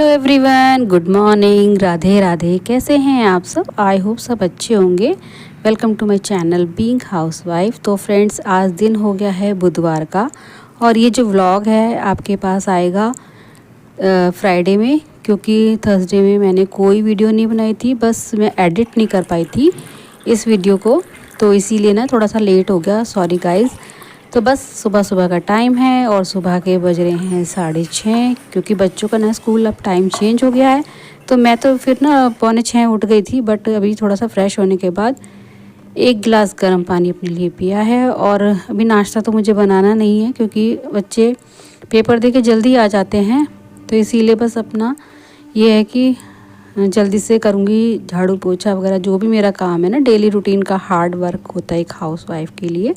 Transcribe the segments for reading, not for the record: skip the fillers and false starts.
Hello everyone, good morning, Radhe Radhe. कैसे हैं आप सब? आई होप सब अच्छे होंगे। Welcome to my channel being housewife. तो फ्रेंड्स, आज दिन हो गया है बुधवार का और ये जो व्लॉग है आपके पास आएगा फ्राइडे में, क्योंकि थर्सडे में मैंने कोई वीडियो नहीं बनाई थी। बस मैं एडिट नहीं कर पाई थी इस वीडियो को, तो इसीलिए ना थोड़ा सा लेट हो गया, सॉरी गाइज़। तो बस सुबह सुबह का टाइम है और सुबह के बज रहे हैं 6:30, क्योंकि बच्चों का ना स्कूल अब टाइम चेंज हो गया है। तो मैं तो फिर ना 5:45 उठ गई थी, बट अभी थोड़ा सा फ्रेश होने के बाद एक गिलास गर्म पानी अपने लिए पिया है। और अभी नाश्ता तो मुझे बनाना नहीं है, क्योंकि बच्चे पेपर दे के जल्दी आ जाते हैं, तो इसीलिए बस अपना ये है कि जल्दी से करूँगी झाड़ू पोछा वगैरह, जो भी मेरा काम है ना, डेली रूटीन का हार्ड वर्क होता है एक हाउसवाइफ के लिए।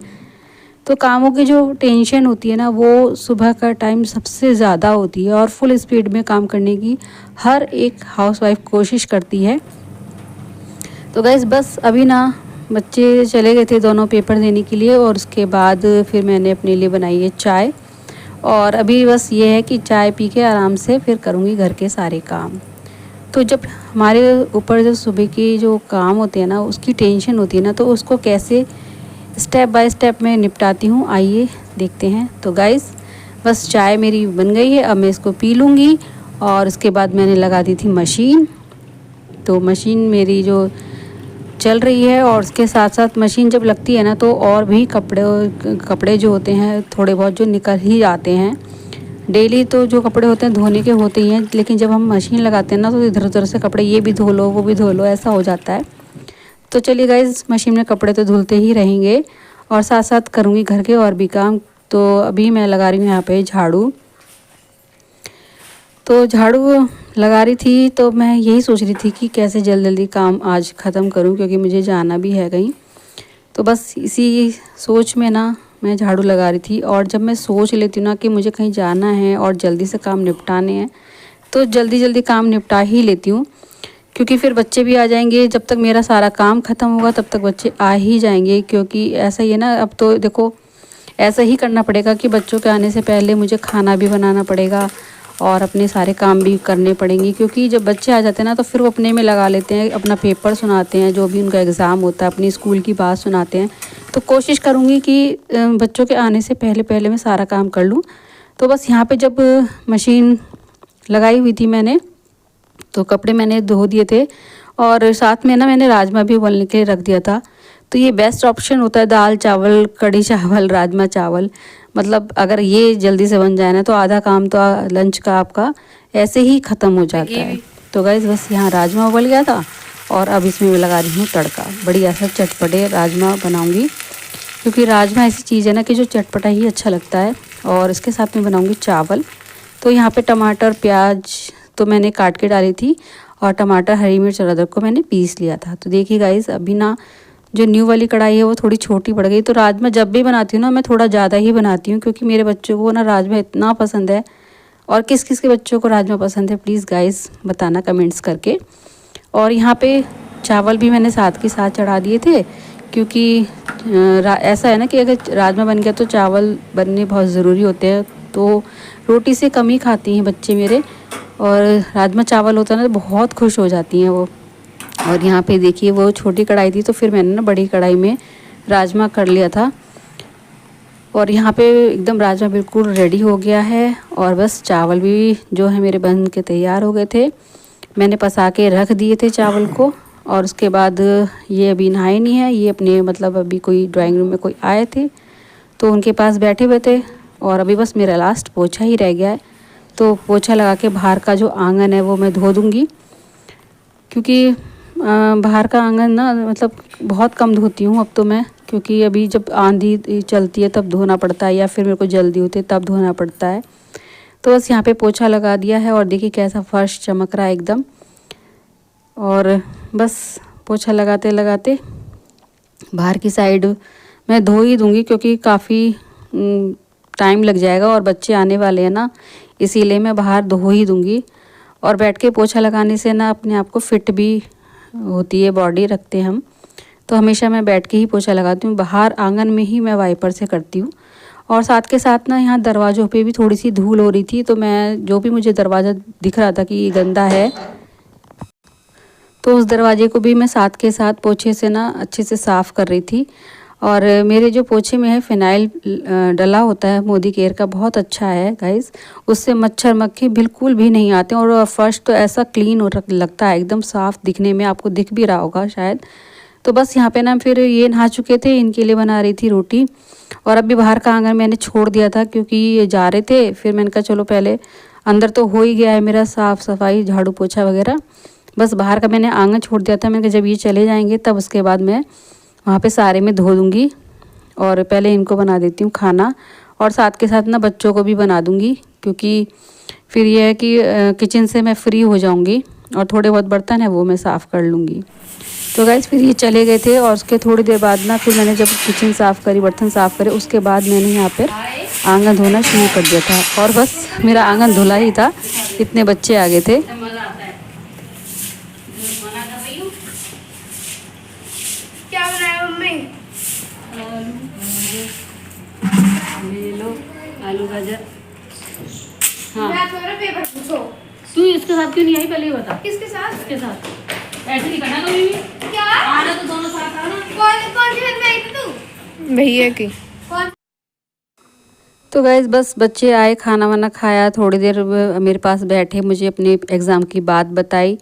तो कामों की जो टेंशन होती है ना, वो सुबह का टाइम सबसे ज़्यादा होती है और फुल स्पीड में काम करने की हर एक हाउसवाइफ कोशिश करती है। तो गैस बस अभी ना बच्चे चले गए थे दोनों पेपर देने के लिए, और उसके बाद फिर मैंने अपने लिए बनाई है चाय। और अभी बस ये है कि चाय पी के आराम से फिर करूँगी घर के सारे काम। तो जब हमारे ऊपर जो सुबह की जो काम होते हैं ना, उसकी टेंशन होती है ना, तो उसको कैसे स्टेप बाय स्टेप मैं निपटाती हूँ, आइए देखते हैं। तो गाइस बस चाय मेरी बन गई है, अब मैं इसको पी लूँगी। और उसके बाद मैंने लगा दी थी मशीन, तो मशीन मेरी जो चल रही है, और उसके साथ साथ मशीन जब लगती है ना, तो और भी कपड़े जो होते हैं थोड़े बहुत जो निकल ही जाते हैं। डेली तो जो कपड़े होते हैं धोने के होते ही हैं, लेकिन जब हम मशीन लगाते हैं ना, तो इधर उधर से कपड़े ये भी धो लो वो भी धो लो, ऐसा हो जाता है। तो चलिए गाइज, मशीन में कपड़े तो धुलते ही रहेंगे और साथ साथ करूँगी घर के और भी काम। तो अभी मैं लगा रही हूँ यहाँ पे झाड़ू। तो झाड़ू लगा रही थी, तो मैं यही सोच रही थी कि कैसे जल्दी जल्दी काम आज ख़त्म करूँ, क्योंकि मुझे जाना भी है कहीं। तो बस इसी सोच में ना मैं झाड़ू लगा रही थी। और जब मैं सोच लेती हूँ ना कि मुझे कहीं जाना है और जल्दी से काम निपटाने हैं, तो जल्दी जल्दी काम निपटा ही लेती हूँ, क्योंकि फिर बच्चे भी आ जाएंगे। जब तक मेरा सारा काम ख़त्म होगा तब तक बच्चे आ ही जाएंगे, क्योंकि ऐसा ही है ना। अब तो देखो ऐसा ही करना पड़ेगा कि बच्चों के आने से पहले मुझे खाना भी बनाना पड़ेगा और अपने सारे काम भी करने पड़ेंगे, क्योंकि जब बच्चे आ जाते हैं ना, तो फिर वो अपने में लगा लेते हैं, अपना पेपर सुनाते हैं, जो भी उनका एग्ज़ाम होता है अपनी स्कूल की बात सुनाते हैं। तो कोशिश करूँगी कि बच्चों के आने से पहले पहले मैं सारा काम कर लूँ। तो बस यहाँ पर जब मशीन लगाई हुई थी मैंने, तो कपड़े मैंने धो दिए थे, और साथ में ना मैंने राजमा भी उबलने के रख दिया था। तो ये बेस्ट ऑप्शन होता है, दाल चावल, कढ़ी चावल, राजमा चावल। मतलब अगर ये जल्दी से बन जाए ना, तो आधा काम तो लंच का आपका ऐसे ही ख़त्म हो जाता है। तो गाइस बस यहाँ राजमा उबल गया था, और अब इसमें मैं लगा रही हूँ तड़का। बढ़िया सा चटपटे राजमा बनाऊँगी, क्योंकि राजमा ऐसी चीज़ है ना कि जो चटपटा ही अच्छा लगता है। और इसके साथ में बनाऊँगी चावल। तो यहाँ पे टमाटर प्याज तो मैंने काट के डाली थी, और टमाटर हरी मिर्च और अदरक को मैंने पीस लिया था। तो देखिए गाइस, अभी ना जो न्यू वाली कढ़ाई है वो थोड़ी छोटी पड़ गई। तो राजमा जब भी बनाती हूँ ना, मैं थोड़ा ज़्यादा ही बनाती हूँ, क्योंकि मेरे बच्चों को ना राजमा इतना पसंद है। और किस किस के बच्चों को राजमा पसंद है, प्लीज़ गाइस बताना कमेंट्स करके। और यहाँ पे चावल भी मैंने साथ के साथ चढ़ा दिए थे, क्योंकि ऐसा है ना कि अगर राजमा बन गया तो चावल बनने बहुत ज़रूरी होते हैं। तो रोटी से कम ही खाती हैं बच्चे मेरे, और राजमा चावल होता है ना तो बहुत खुश हो जाती हैं वो। और यहाँ पे देखिए, वो छोटी कढ़ाई थी, तो फिर मैंने ना बड़ी कढ़ाई में राजमा कर लिया था। और यहाँ पे एकदम राजमा बिल्कुल रेडी हो गया है, और बस चावल भी जो है मेरे बन के तैयार हो गए थे। मैंने पसा के रख दिए थे चावल को। और उसके बाद ये अभी नहाए नहीं है, ये अपने मतलब अभी कोई ड्राइंग रूम में कोई आए थे, तो उनके पास बैठे हुए थे। और अभी बस मेरा लास्ट पोछा ही रह गया है, तो पोछा लगा के बाहर का जो आंगन है वो मैं धो दूँगी, क्योंकि बाहर का आंगन ना मतलब बहुत कम धोती हूँ अब तो मैं, क्योंकि अभी जब आंधी चलती है तब धोना पड़ता है, या फिर मेरे को जल्दी होती है तब धोना पड़ता है। तो बस यहाँ पे पोछा लगा दिया है, और देखिए कैसा फर्श चमक रहा है एकदम। और बस पोछा लगाते लगाते बाहर की साइड मैं धो ही दूँगी, क्योंकि काफ़ी टाइम लग जाएगा और बच्चे आने वाले हैं ना, इसीलिए मैं बाहर धो ही दूँगी। और बैठ के पोछा लगाने से ना अपने आप को फिट भी होती है बॉडी, रखते हैं हम। तो हमेशा मैं बैठ के ही पोछा लगाती हूँ, बाहर आंगन में ही मैं वाइपर से करती हूँ। और साथ के साथ ना यहाँ दरवाज़ों पे भी थोड़ी सी धूल हो रही थी, तो मैं जो भी मुझे दरवाज़ा दिख रहा था कि ये गंदा है, तो उस दरवाजे को भी मैं साथ के साथ पोछे से ना अच्छे से साफ़ कर रही थी। और मेरे जो पोछे में है फ़िनाइल डला होता है मोदी केयर का, बहुत अच्छा है गाइस, उससे मच्छर मक्खी बिल्कुल भी नहीं आते और फर्श तो ऐसा क्लीन हो लगता है, एकदम साफ़ दिखने में, आपको दिख भी रहा होगा शायद। तो बस यहाँ पे ना फिर ये नहा चुके थे, इनके लिए बना रही थी रोटी। और अभी बाहर का आंगन मैंने छोड़ दिया था क्योंकि ये जा रहे थे, फिर मैंने कहा चलो पहले अंदर तो हो ही गया है मेरा साफ़ सफाई झाड़ू पोछा वगैरह, बस बाहर का मैंने आंगन छोड़ दिया था। मैंने कहा जब ये चले जाएंगे तब उसके बाद मैं वहाँ पे सारे में धो दूँगी। और पहले इनको बना देती हूँ खाना, और साथ के साथ ना बच्चों को भी बना दूँगी, क्योंकि फिर ये है कि किचन से मैं फ्री हो जाऊँगी और थोड़े बहुत बर्तन है वो मैं साफ़ कर लूँगी। तो गाइस फिर ये चले गए थे और उसके थोड़ी देर बाद ना फिर मैंने जब किचन साफ़ करी, बर्तन साफ़ करे, उसके बाद मैंने यहाँ पर आंगन धोना शुरू कर दिया था। और बस मेरा आंगन धुला ही था, इतने बच्चे आ गए थे। क्या बनाया मम्मी? ले लो आलू गाजर। हाँ मैं थोड़ा पेपर पूछो। तू इसके साथ क्यों नहीं आई, पहले ही बता। किसके साथ? इसके साथ ऐसे नहीं करना कभी भी, क्या? आना तो दोनों साथ आना। कौन सी फिल्म आई थी तू? भैया की। कौन? तो गाइस बस बच्चे आए, खाना वाना खाया, थोड़ी देर मेरे पास बैठे, मुझे अपने एग्ज़ाम की बात बताई।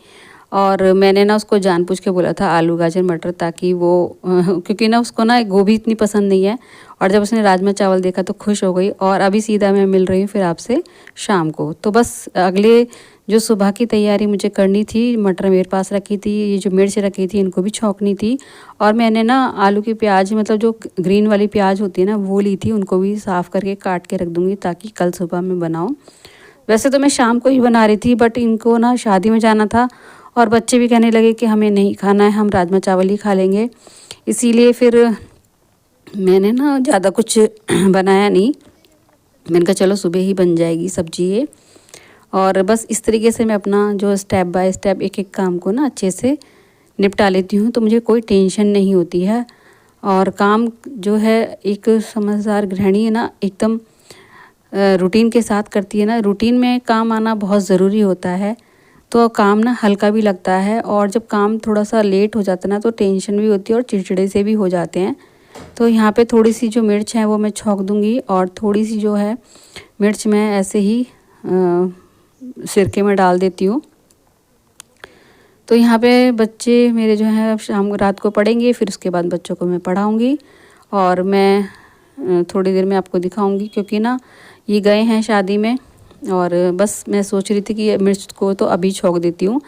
और मैंने ना उसको जानबूझ के बोला था आलू गाजर मटर, ताकि वो क्योंकि ना उसको ना गोभी इतनी पसंद नहीं है, और जब उसने राजमा चावल देखा तो खुश हो गई। और अभी सीधा मैं मिल रही हूँ फिर आपसे शाम को। तो बस अगले जो सुबह की तैयारी मुझे करनी थी, मटर मेरे पास रखी थी, ये जो मिर्च रखी थी इनको भी छौंकनी थी, और मैंने ना आलू की प्याज, मतलब जो ग्रीन वाली प्याज होती है ना वो ली थी, उनको भी साफ़ करके काट के रख दूँगी ताकि कल सुबह मैं बनाऊँ। वैसे तो मैं शाम को ही बना रही थी, बट इनको ना शादी में जाना था और बच्चे भी कहने लगे कि हमें नहीं खाना है, हम राजमा चावल ही खा लेंगे, इसीलिए फिर मैंने ना ज़्यादा कुछ बनाया नहीं। मैंने कहा चलो सुबह ही बन जाएगी सब्जी ये। और बस इस तरीके से मैं अपना जो स्टेप बाय स्टेप एक एक काम को ना अच्छे से निपटा लेती हूँ, तो मुझे कोई टेंशन नहीं होती है। और काम जो है एक समझदार गृहिणी है ना, एकदम रूटीन के साथ करती है ना, रूटीन में काम आना बहुत ज़रूरी होता है, तो काम ना हल्का भी लगता है। और जब काम थोड़ा सा लेट हो जाता है ना तो टेंशन भी होती है और चिड़चिड़े से भी हो जाते हैं। तो यहाँ पे थोड़ी सी जो मिर्च है वो मैं छौंक दूँगी, और थोड़ी सी जो है मिर्च मैं ऐसे ही सिरके में डाल देती हूँ। तो यहाँ पे बच्चे मेरे जो हैं शाम रात को पढ़ेंगे, फिर उसके बाद बच्चों को मैं पढ़ाऊँगी, और मैं थोड़ी देर में आपको दिखाऊँगी, क्योंकि ना ये गए हैं शादी में। और बस मैं सोच रही थी कि मिर्च को तो अभी छौंक देती हूँ,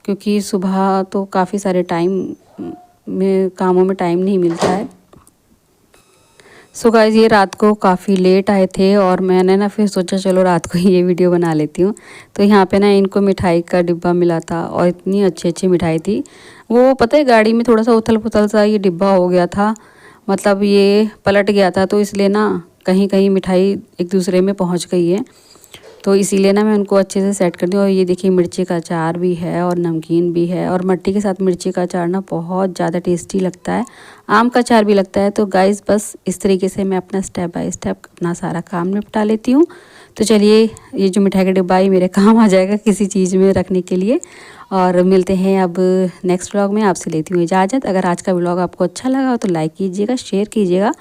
क्योंकि सुबह तो काफ़ी सारे टाइम में कामों में टाइम नहीं मिलता है। सो गाइस ये रात को काफ़ी लेट आए थे, और मैंने ना फिर सोचा चलो रात को ही ये वीडियो बना लेती हूँ। तो यहाँ पे ना इनको मिठाई का डिब्बा मिला था, और इतनी अच्छी अच्छी मिठाई थी। वो पता है गाड़ी में थोड़ा सा उथल पुथल सा ये डिब्बा हो गया था, मतलब ये पलट गया था, तो इसलिए ना कहीं कहीं मिठाई एक दूसरे में पहुँच गई है, तो इसीलिए ना मैं उनको अच्छे से सेट कर दी। और ये देखिए मिर्ची का अचार भी है और नमकीन भी है, और मट्टी के साथ मिर्ची का अचार ना बहुत ज़्यादा टेस्टी लगता है, आम का अचार भी लगता है। तो गाइस बस इस तरीके से मैं अपना स्टेप बाय स्टेप अपना सारा काम निपटा लेती हूँ। तो चलिए ये जो मिठाई का डिब्बा ही मेरे काम आ जाएगा किसी चीज़ में रखने के लिए। और मिलते हैं अब नेक्स्ट व्लॉग में, आपसे लेती हूँ इजाज़त। अगर आज का व्लॉग आपको अच्छा लगा हो तो लाइक कीजिएगा, शेयर कीजिएगा,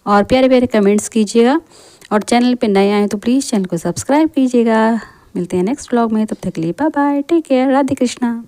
और प्यारे प्यारे कमेंट्स कीजिएगा। और चैनल पे नए आए तो प्लीज़ चैनल को सब्सक्राइब कीजिएगा। मिलते हैं नेक्स्ट व्लॉग में, तब तक के लिए bye bye, take care, Radhe Krishna.